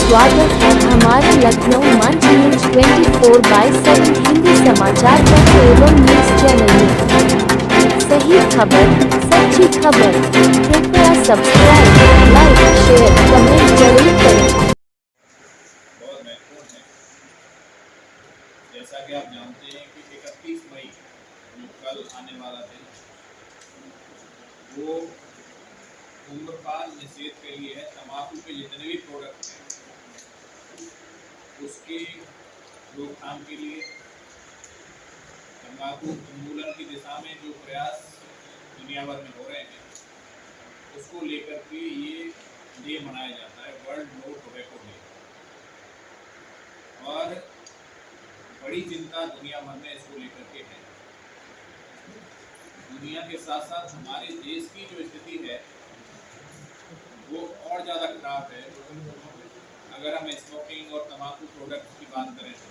स्वागत है हमारे लखनऊ मंच न्यूज 24/7 हिंदी समाचार पत्र एवं न्यूज चैनल में। सही खबर, सच्ची खबर। कृपया सब्सक्राइब, लाइक, शेयर, कमेंट जरूर करें। बहुत महत्वपूर्ण है। जैसा कि आप जानते हैं कि 31 मई जो कल आने वाला दिन वो धूम्रपान निषेध के लिए है। तंबाकू के जितने भी प्रोडक्ट हैं उसके रोकथाम के लिए, तंबाकू उन्मूलन की दिशा में जो प्रयास दुनिया भर में हो रहे हैं उसको लेकर के ये डे मनाया जाता है, वर्ल्ड नो टोबैको डे। और बड़ी चिंता दुनिया भर में इसको लेकर के है। दुनिया के साथ साथ हमारे देश की जो स्थिति है वो और ज़्यादा खराब है अगर हम स्मोकिंग और तंबाकू प्रोडक्ट्स की बात करें तो।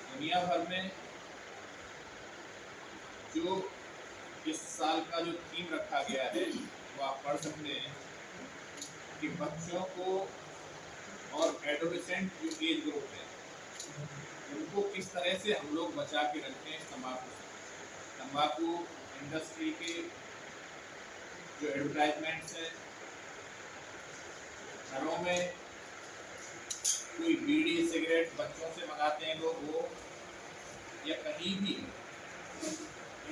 दुनिया भर में जो इस साल का जो थीम रखा गया है वो आप पढ़ सकते हैं कि बच्चों को और एडोलेसेंट जो एज ग्रुप है उनको किस तरह से हम लोग बचा के रखते हैं तंबाकू से। तंबाकू इंडस्ट्री के जो एडवर्टाइजमेंट्स है, घरों में कोई बीड़ी सिगरेट बच्चों से मंगाते हैं लोग वो, या कहीं भी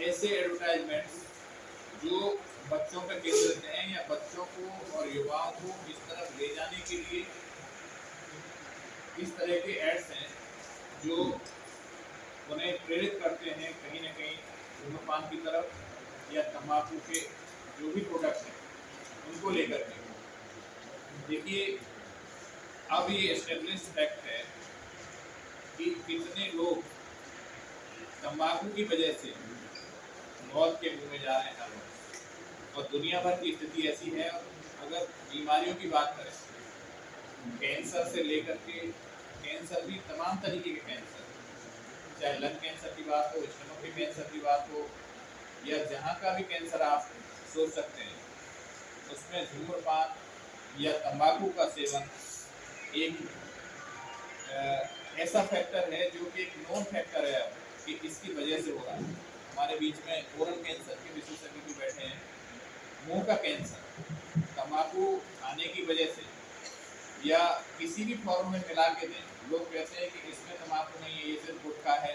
ऐसे एडवर्टाइजमेंट्स जो बच्चों पर केंद्रित हैं या बच्चों को और युवाओं को इस तरफ ले जाने के लिए इस तरह के एड्स हैं जो उन्हें प्रेरित करते हैं कहीं ना कहीं धूम्रपान की तरफ या तंबाकू के जो भी प्रोडक्ट हैं उनको लेकर के। देखिए, अब ये एस्टेब्लिश्ड फैक्ट है कि कितने लोग तंबाकू की वजह से मौत के मुंह में जा रहे हैं हर वक्त। और दुनिया भर की स्थिति ऐसी है। अगर बीमारियों की बात करें, कैंसर से लेकर के कैंसर भी, तमाम तरीके के कैंसर, चाहे लंग कैंसर की बात हो, स्टमक के कैंसर की बात हो, या जहाँ का भी कैंसर आप सोच सकते हैं, उसमें धूम्रपान या तंबाकू का सेवन एक ऐसा फैक्टर है जो कि एक नोन फैक्टर है कि इसकी वजह से हो रहा है। हमारे बीच में ओरल कैंसर के विशेषज्ञ भी बैठे हैं। मुंह का कैंसर तंबाकू खाने की वजह से या किसी भी फॉर्म में मिला के दें, लोग कहते हैं कि इसमें तंबाकू नहीं है, ये सिर्फ गुटखा है,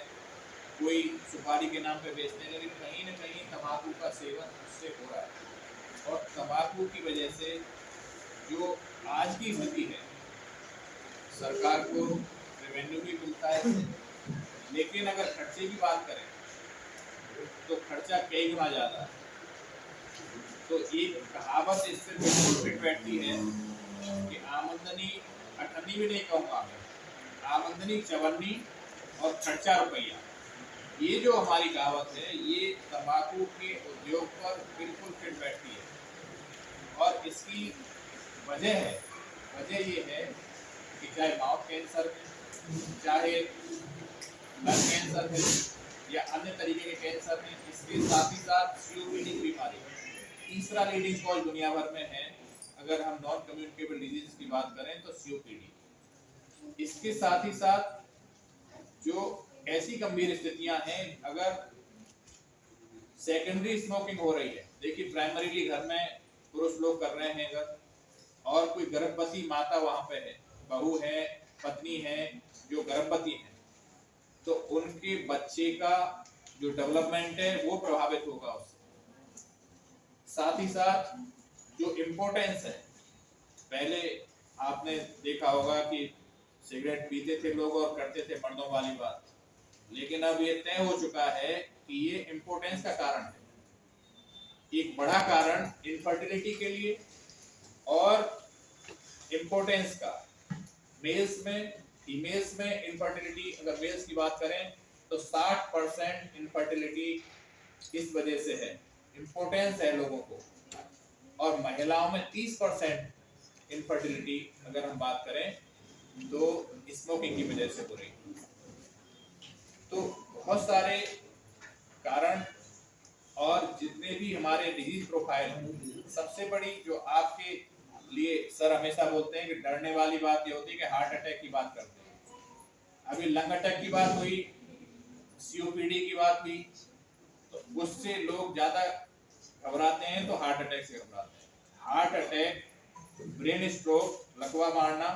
कोई सुपारी के नाम पे बेचते हैं, लेकिन कहीं न कहीं तंबाकू का सेवन उससे हो रहा है। और तंबाकू की वजह से जो आज की स्थिति है, सरकार को रेवेन्यू भी मिलता है, लेकिन अगर खर्चे की बात करें तो खर्चा कई गुना ज़्यादा है। तो एक कहावत इससे बिल्कुल फिट बैठती है कि आमदनी अठन्नी भी नहीं कहूँगा मैं, आमदनी चवन्नी और खर्चा रुपया। ये जो हमारी कहावत है ये तंबाकू के उद्योग पर बिल्कुल फिट बैठती है। और इसकी वजह ये है कि चाहे माउथ कैंसर है, चाहे लंग कैंसर है या अन्य तरीके के कैंसर हैं, इसके साथ ही साथ सीओपीडी की बीमारी तीसरा लीडिंग कॉज दुनिया भर में है। अगर हम नॉन कम्युनिकेबल डिजीज की बात करें तो सीओपीडी। इसके साथ ही साथ जो ऐसी गंभीर स्थितियां हैं, अगर सेकेंडरी स्मोकिंग हो रही है, देखिए प्राइमरीली घर में पुरुष लोग कर रहे हैं अगर, और कोई गर्भवती माता वहां पे है, बहू है, पत्नी है जो गर्भवती है, तो उनके बच्चे का जो डेवलपमेंट है वो प्रभावित होगा उससे। साथ ही साथ जो इम्पोर्टेंस है, पहले आपने देखा होगा कि सिगरेट पीते थे लोग और करते थे मर्दों वाली बात, लेकिन अब ये तय हो चुका है कि ये इम्पोर्टेंस का कारण है, एक बड़ा कारण इनफर्टिलिटी के लिए। और इम्पोर्टेंस का मेल्स में, फीमेल्स में इनफर्टिलिटी, अगर मेल्स की बात करें तो 60% इनफर्टिलिटी इस वजह से है, इम्पोर्टेंस है लोगों को। और महिलाओं में 30% इनफर्टिलिटी अगर हम बात करें तो स्मोकिंग की वजह से हो रही। तो बहुत सारे कारण और जितने भी हमारे डिजीज प्रोफाइल हैं सबसे बड़ी जो आपके लिए सर हमेशा बोलते हैं कि डरने वाली बात ये होती है कि हार्ट अटैक की बात करते हैं। अभी लंग अटैक की बात हुई, सीओपीडी की बात हुई, तो उससे लोग ज्यादा घबराते हैं, तो हार्ट अटैक से घबराते हैं। हार्ट अटैक, ब्रेन स्ट्रोक, लकवा मारना,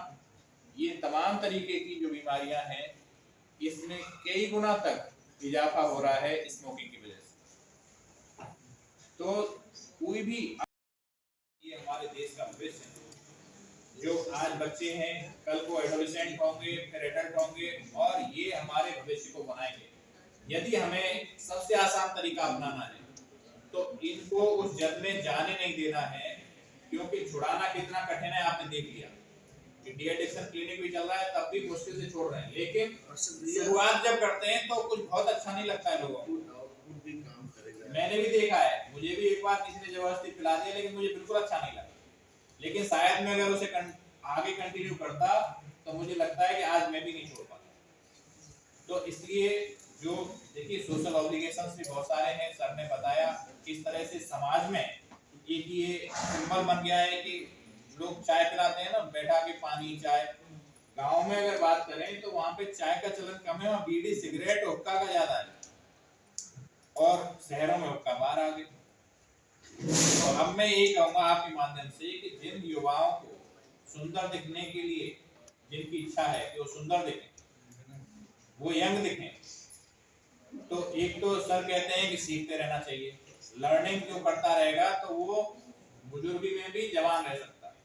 ये तमाम तरीके की जो बीमारियां हैं, इसमें कई गुना तक इजाफा हो रहा है स्मोकिंग की वजह से। तो कोई भी, ये हमारे देश का भविष्य है। जो आज बच्चे हैं, कल को एडोलेसेंट होंगे, फिर एडल्ट होंगे, और ये हमारे भविष्य को बनाएंगे। यदि हमें सबसे आसान तरीका अपनाना है, तो इनको उस जद में जाने नहीं देना है, क्योंकि छुड़ाना कितना कठिन है आपने देख लिया। डी एडिक्शन क्लिनिक भी चल रहा है, तब भी मुश्किल से छोड़ रहे हैं, लेकिन शुरुआत जब करते हैं तो कुछ बहुत अच्छा नहीं लगता है लोगों को। मैंने भी देखा है, मुझे भी एक बार किसी ने जबरदस्ती पिला दिया, लेकिन मुझे बिल्कुल अच्छा नहीं लगा। लेकिन शायद मैं अगर उसे आगे कंटिन्यू करता, तो मुझे लगता है कि आज मैं भी नहीं छोड़ पाता। तो इसलिए जो देखिए, सोशल ऑब्लिगेशंस भी बहुत सारे हैं। सर ने बताया किस तरह से समाज में एक ये सिंबल बन गया है कि लोग चाय पिलाते हैं ना, बैठा के पानी चाय। गांव में अगर बात करें तो वहां पे चाय का चलन कम है, वहां बीड़ी सिगरेट हुक्का का ज्यादा है, और शहरों में हुक्का बार आ गए। तो अब मैं यही कहूंगा आपके माध्यम से कि जिन युवाओं को सुंदर दिखने के लिए, जिनकी इच्छा है कि वो सुंदर दिखें, वो यंग दिखें, तो एक तो सर कहते हैं कि सीखते रहना चाहिए। लर्निंग जो करता रहेगा तो वो बुजुर्गी में भी जवान रह सकता है।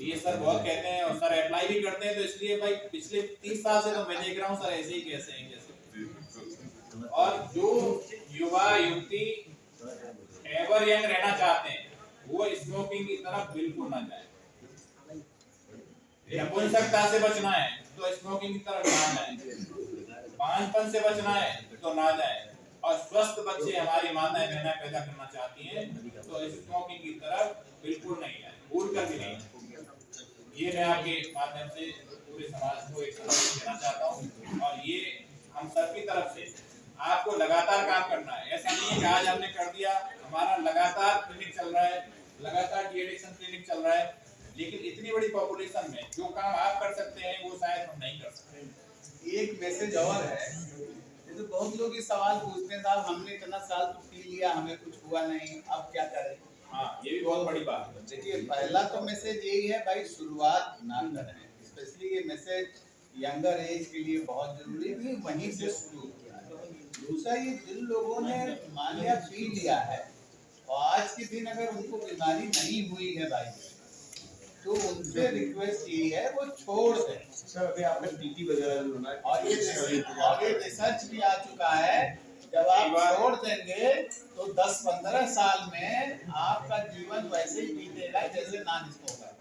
ये सर बहुत कहते हैं, और सर अप्लाई भी करते हैं। तो इसलिए भाई पिछले 30 साल से तो मैं देख रहा हूँ सर ऐसे ही कैसे हैं जैसे। और जो युवा युवती एवर यंग रहना चाहते हैं, वो स्मोकिंग की तरफ बिल्कुल ना जाए। नपुंसकता से बचना है तो स्मोकिंग की तरफ ना जाए, पानपन से बचना है तो ना जाए, और स्वस्थ बच्चे हमारी माताएं बहनें पैदा करना चाहती हैं तो स्मोकिंग की तरफ बिल्कुल नहीं जाए, भूल कर भी नहीं। ये मैं आपके माध्यम से पूरे समाज को एक संदेश देना चाहता हूँ, और ये हम सबकी तरफ से आपको लगातार काम करना है। ऐसा नहीं है कि आज हमने कर दिया, हमारा लगातार क्लिनिक चल रहा है, लगातार डी एडिक्शन क्लिनिक चल रहा है, लेकिन इतनी बड़ी पॉपुलेशन में जो काम आप कर सकते हैं वो शायद हम नहीं कर सकते। एक मैसेज और है, तो बहुत लोग ये सवाल पूछते हैं, साहब हमने इतना साल तो पी लिया, हमें कुछ हुआ नहीं, अब क्या करें? हाँ, ये भी बहुत बड़ी बात है। देखिए, पहला तो मैसेज यही है भाई, शुरुआत ना करें। स्पेशली ये मैसेज यंगर एज के लिए बहुत जरूरी है, वहीं से शुरू किया है। दूसरा, ये जिन लोगों ने मान लिया पी लिया है और आज के दिन अगर उनको बीमारी नहीं हुई है भाई, तो उनसे रिक्वेस्ट यही है वो छोड़ दें। सर अभी आपने पीटी वगैरह भी होना है, और ये रिसर्च भी आ चुका है, जब आप छोड़ देंगे तो 10-15 साल में आपका जीवन वैसे ही बीतेगा जैसे नॉन स्मोकर।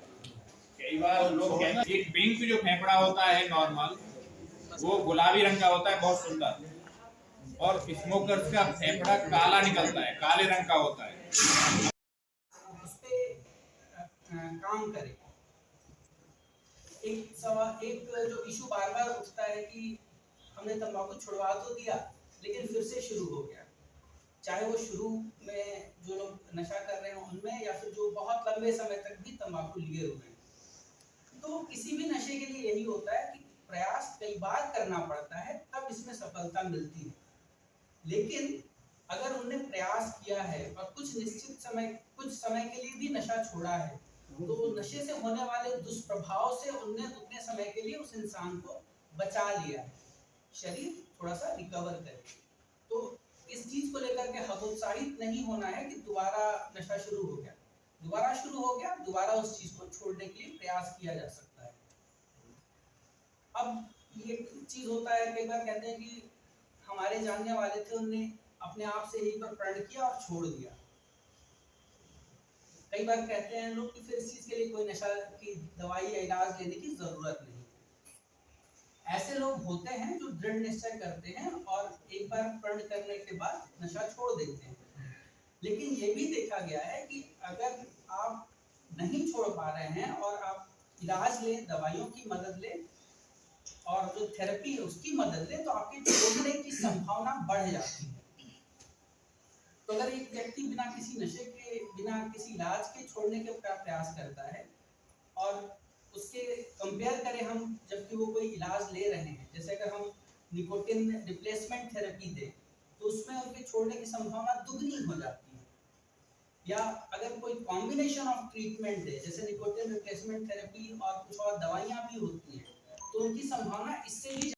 कई बार लोग कहते हैं एक पिंक जो फेफड़ा होता है नॉर्मल, वो गुलाबी रंग का होता है, बहुत सुंदर, और स्मोकर्स का फेफड़ा काला निकलता है, काले रंग का होता है। उस पे काम करें। एक सवाल, एक जो इशू बार बार उठता है कि हमने तंबाकू छुड़वा तो दिया लेकिन फिर से शुरू हो गया, चाहे वो शुरू में जो लोग नशा कर रहे हैं उनमें, या फिर जो बहुत लंबे समय तक भी तंबाकू लिए हुए हैं। तो किसी भी नशे के लिए यही होता है कि प्रयास कई बार करना पड़ता है, तब इसमें सफलता मिलती है। लेकिन अगर उनने प्रयास किया है और कुछ निश्चित समय, कुछ समय के लिए भी नशा छोड़ा है, तो नशे से होने वाले दुष्प्रभाव से उनने उतने समय के लिए उस इंसान को बचा लिया है, शरीर थोड़ा सा रिकवर करे। तो इस चीज को लेकर के हतोत्साहित नहीं होना है कि दोबारा नशा शुरू हो गया, दोबारा उस चीज को छोड़ने के लिए प्रयास किया जा सकता है। अब ये चीज होता है, कई बार कहते हैं कि हमारे जानने वाले थे, उनने अपने आप से यही पर प्रण किया और छोड़ दिया। कई बार कहते हैं लोग कि फिर इस चीज के लिए कोई नशा की दवाई या इलाज लेने की जरूरत नहीं। ऐसे लोग होते हैं जो दृढ़ निश्चय करते हैं और एक बार प्रण करने के बाद नशा छोड़ देते हैं। लेकिन ये भी देखा गया है कि अगर आप नहीं छोड़ पा रहे हैं और आप इलाज लें, दवाइयों की मदद लें और जो थेरेपी है उसकी मदद लें, तो आपके छोड़ने की संभावना बढ़ जाती है। तो अगर एक व्यक्ति बिना किसी नशे के, बिना किसी इलाज के छोड़ने के प्रयास करता है और उसके कंपेयर करें हम, जबकि वो कोई इलाज ले रहे हैं, जैसे अगर हम निकोटिन रिप्लेसमेंट थेरेपी दें तो उसमें उनके छोड़ने की संभावना दुगनी हो जाती है। या अगर कोई कॉम्बिनेशन ऑफ ट्रीटमेंट दे, जैसे निकोटिन रिप्लेसमेंट थेरेपी और कुछ और दवाइयाँ भी होती हैं, तो उनकी संभावना इससे भी